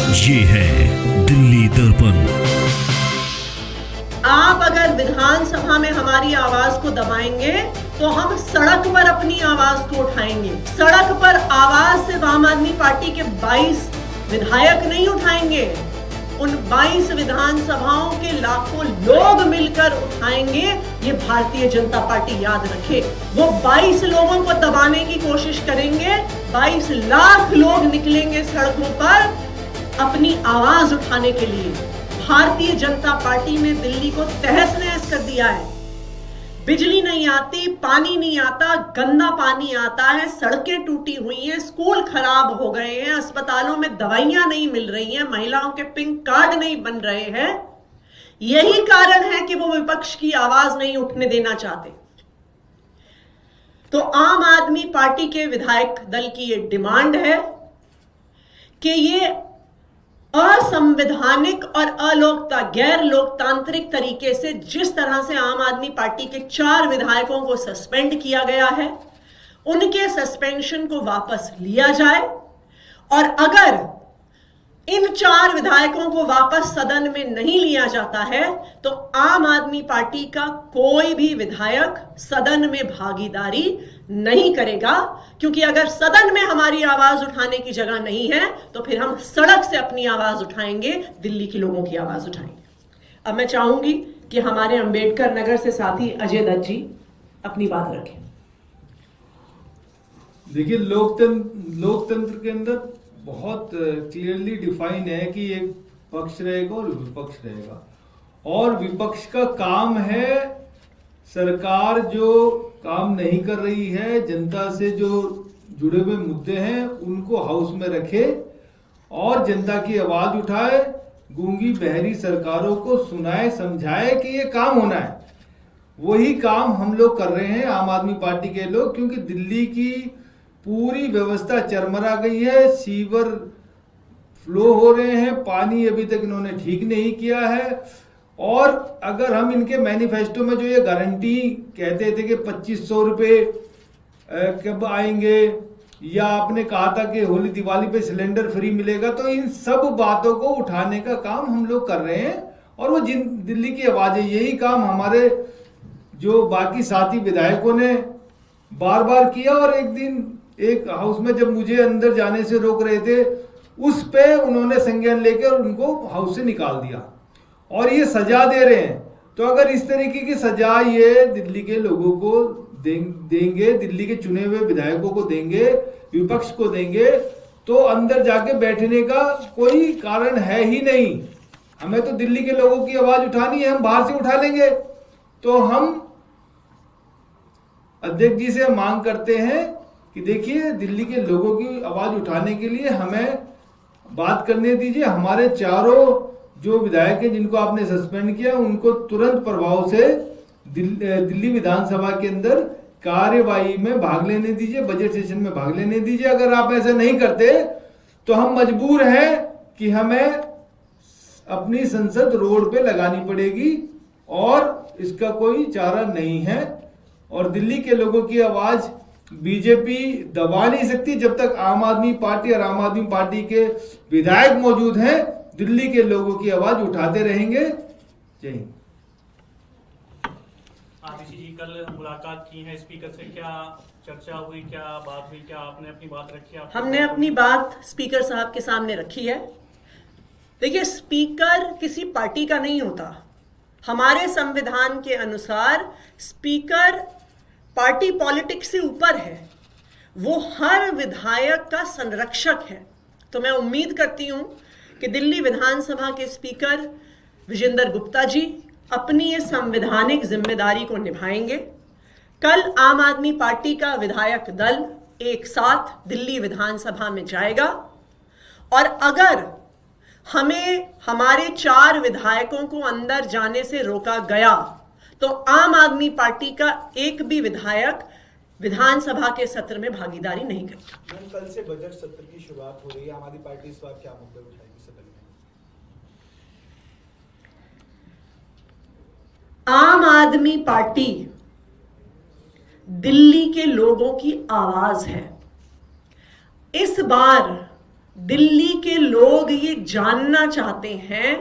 ये है दिल्ली दर्पण। आप अगर विधानसभा में हमारी आवाज को दबाएंगे तो हम सड़क पर अपनी आवाज को उठाएंगे। सड़क पर आवाज सिर्फ आम आदमी पार्टी के 22 विधायक नहीं उठाएंगे, उन 22 विधानसभाओं के लाखों लोग मिलकर उठाएंगे। ये भारतीय जनता पार्टी याद रखे। वो 22 लोगों को दबाने की कोशिश करेंगे, 22 लाख लोग निकलेंगे सड़कों पर अपनी आवाज उठाने के लिए। भारतीय जनता पार्टी ने दिल्ली को तहस नहस कर दिया है। बिजली नहीं आती, पानी नहीं आता, गंदा पानी आता है, सड़कें टूटी हुई हैं, स्कूल खराब हो गए हैं, अस्पतालों में दवाइयां नहीं मिल रही हैं, महिलाओं के पिंक कार्ड नहीं बन रहे हैं। यही कारण है कि वो विपक्ष की आवाज नहीं उठने देना चाहते। तो आम आदमी पार्टी के विधायक दल की ये डिमांड है कि ये असंवैधानिक और गैर लोकतांत्रिक तरीके से जिस तरह से आम आदमी पार्टी के 4 विधायकों को सस्पेंड किया गया है, उनके सस्पेंशन को वापस लिया जाए। और अगर इन 4 विधायकों को वापस सदन में नहीं लिया जाता है तो आम आदमी पार्टी का कोई भी विधायक सदन में भागीदारी नहीं करेगा, क्योंकि अगर सदन में हमारी आवाज उठाने की जगह नहीं है तो फिर हम सड़क से अपनी आवाज उठाएंगे, दिल्ली के लोगों की आवाज उठाएंगे। अब मैं चाहूंगी कि हमारे अंबेडकर नगर से साथी अजय दत्त जी अपनी बात रखें। देखिए, लोकतंत्र के अंदर बहुत क्लियरली डिफाइन है कि एक पक्ष रहेगा और विपक्ष रहेगा, और विपक्ष का काम है सरकार जो काम नहीं कर रही है, जनता से जो जुड़े हुए मुद्दे हैं उनको हाउस में रखे और जनता की आवाज उठाए, गूंगी बहरी सरकारों को सुनाए, समझाए कि ये काम होना है। वही काम हम लोग कर रहे हैं, आम आदमी पार्टी के लोग, क्योंकि दिल्ली की पूरी व्यवस्था चरमरा गई है। सीवर फ्लो हो रहे हैं, पानी अभी तक इन्होंने ठीक नहीं किया है। और अगर हम इनके मैनिफेस्टो में जो ये गारंटी कहते थे कि 2500 रुपये कब आएंगे, या आपने कहा था कि होली दिवाली पे सिलेंडर फ्री मिलेगा, तो इन सब बातों को उठाने का काम हम लोग कर रहे हैं। और वो जिन दिल्ली की आवाज है, यही काम हमारे जो बाकी साथी विधायकों ने बार बार किया। और एक दिन एक हाउस में जब मुझे अंदर जाने से रोक रहे थे, उस पे उन्होंने संज्ञान लेकर उनको हाउस से निकाल दिया और ये सजा दे रहे हैं। तो अगर इस तरीके की सजा ये दिल्ली के लोगों को देंगे, दिल्ली के चुने हुए विधायकों को देंगे, विपक्ष को देंगे, तो अंदर जाके बैठने का कोई कारण है ही नहीं। हमें तो दिल्ली के लोगों की आवाज उठानी है, हम बाहर से उठा लेंगे। तो हम अध्यक्ष जी से मांग करते हैं कि देखिए, दिल्ली के लोगों की आवाज उठाने के लिए हमें बात करने दीजिए। हमारे 4 जो विधायक हैं जिनको आपने सस्पेंड किया, उनको तुरंत प्रभाव से दिल्ली विधानसभा के अंदर कार्यवाही में भाग लेने दीजिए, बजट सेशन में भाग लेने दीजिए। अगर आप ऐसा नहीं करते तो हम मजबूर हैं कि हमें अपनी संसद रोड पे लगानी पड़ेगी, और इसका कोई चारा नहीं है। और दिल्ली के लोगों की आवाज बीजेपी दबा नहीं सकती। जब तक आम आदमी पार्टी और आम आदमी पार्टी के विधायक मौजूद हैं, दिल्ली के लोगों की आवाज उठाते रहेंगे। जय हिंद। आदित्य जी, कल मुलाकात की है स्पीकर से, क्या चर्चा हुई, क्या बात हुई, क्या आपने अपनी बात रखी? हमने अपनी बात स्पीकर साहब के सामने रखी है। देखिए, स्पीकर किसी पार्टी का नहीं होता। हमारे संविधान के अनुसार स्पीकर पार्टी पॉलिटिक्स से ऊपर है, वो हर विधायक का संरक्षक है। तो मैं उम्मीद करती हूं कि दिल्ली विधानसभा के स्पीकर विजेंद्र गुप्ता जी अपनी ये संवैधानिक जिम्मेदारी को निभाएंगे। कल आम आदमी पार्टी का विधायक दल एक साथ दिल्ली विधानसभा में जाएगा, और अगर हमें हमारे 4 विधायकों को अंदर जाने से रोका गया तो आम आदमी पार्टी का एक भी विधायक विधानसभा के सत्र में भागीदारी नहीं करेगा। कल से बजट सत्र की शुरुआत हो रही है, आम आदमी पार्टी इस बार क्या मुद्दे उठाएगी सदन में? आम आदमी पार्टी दिल्ली के लोगों की आवाज है। इस बार दिल्ली के लोग ये जानना चाहते हैं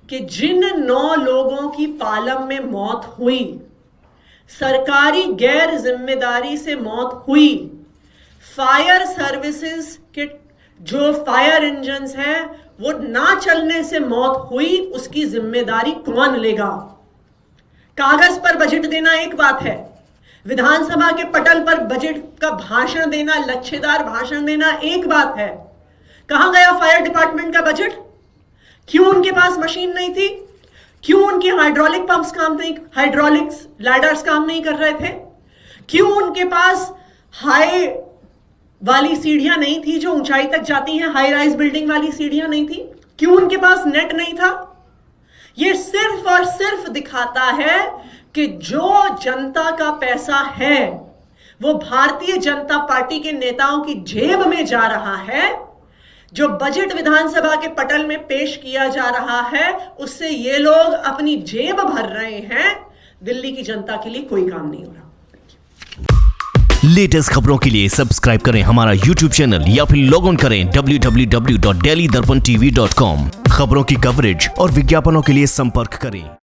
कि जिन 9 लोगों की पालम में मौत हुई, सरकारी गैर जिम्मेदारी से मौत हुई, फायर सर्विसेज के जो फायर इंजन्स हैं वो ना चलने से मौत हुई, उसकी जिम्मेदारी कौन लेगा? कागज पर बजट देना एक बात है, विधानसभा के पटल पर बजट का भाषण देना, लच्छेदार भाषण देना एक बात है। कहां गया फायर डिपार्टमेंट का बजट? क्यों उनके पास मशीन नहीं थी? क्यों उनके हाइड्रोलिक पंप्स काम नहीं, हाइड्रोलिक्स लैडर्स काम नहीं कर रहे थे? क्यों उनके पास हाई वाली सीढ़ियां नहीं थी जो ऊंचाई तक जाती हैं, हाई राइज बिल्डिंग वाली सीढ़ियां नहीं थी? क्यों उनके पास नेट नहीं था? यह सिर्फ और सिर्फ दिखाता है कि जो जनता का पैसा है वो भारतीय जनता पार्टी के नेताओं की जेब में जा रहा है। जो बजट विधानसभा के पटल में पेश किया जा रहा है उससे ये लोग अपनी जेब भर रहे हैं, दिल्ली की जनता के लिए कोई काम नहीं हो रहा। लेटेस्ट खबरों के लिए सब्सक्राइब करें हमारा YouTube चैनल या फिर लॉग ऑन करें www.delhidarpantv.com। खबरों की कवरेज और विज्ञापनों के लिए संपर्क करें।